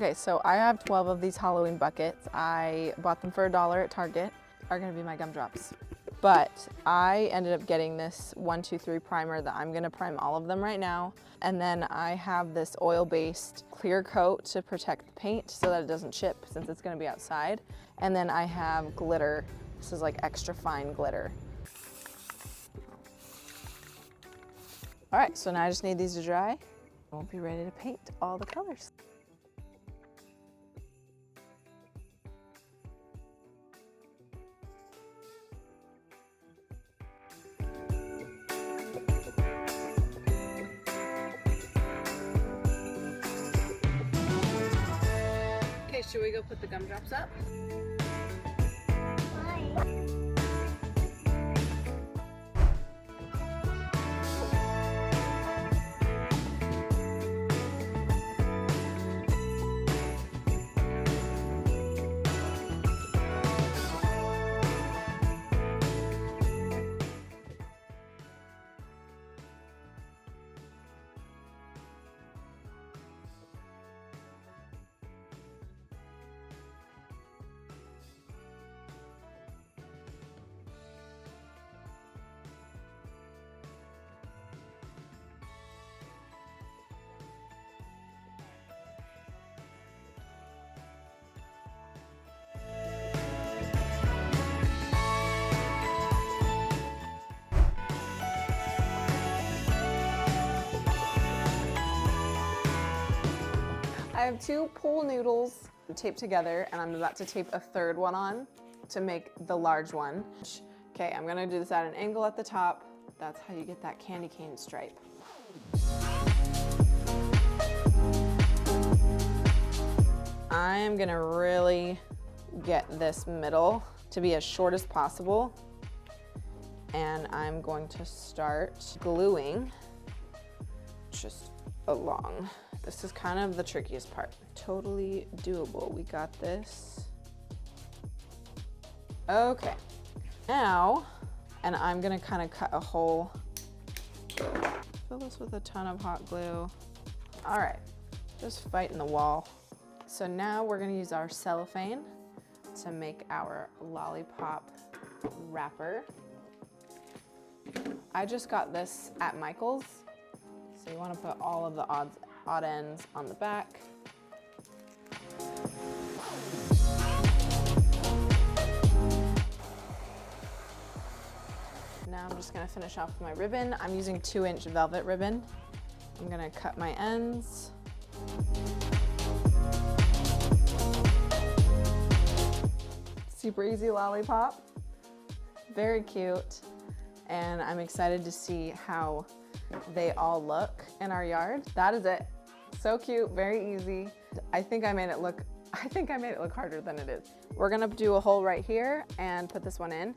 Okay, so I have 12 of these Halloween buckets. I bought them for $1 at Target. Are gonna be my gumdrops. But I ended up getting this 1, 2, 3 primer that I'm gonna prime all of them right now. And then I have this oil-based clear coat to protect the paint so that it doesn't chip since it's gonna be outside. And then I have glitter. This is like extra fine glitter. All right, so now I just need these to dry. We'll be ready to paint all the colors. Okay, should we go put the gumdrops up? I have 2 pool noodles taped together and I'm about to tape a 3rd one on to make the large one. Okay, I'm gonna do this at an angle at the top. That's how you get that candy cane stripe. I am gonna really get this middle to be as short as possible. And I'm going to start gluing just along. This is kind of the trickiest part. Totally doable. We got this. Okay. Now, and I'm gonna kind of cut a hole. Fill this with a ton of hot glue. All right, just fighting the wall. So now we're gonna use our cellophane to make our lollipop wrapper. I just got this at Michael's. So you wanna put all of the odd ends on the back. Now I'm just gonna finish off with my ribbon. I'm using 2-inch velvet ribbon. I'm gonna cut my ends. Super easy lollipop, very cute. And I'm excited to see how they all look in our yard. That is it. So cute, very easy. I think I made it look harder than it is. We're gonna do a hole right here and put this one in.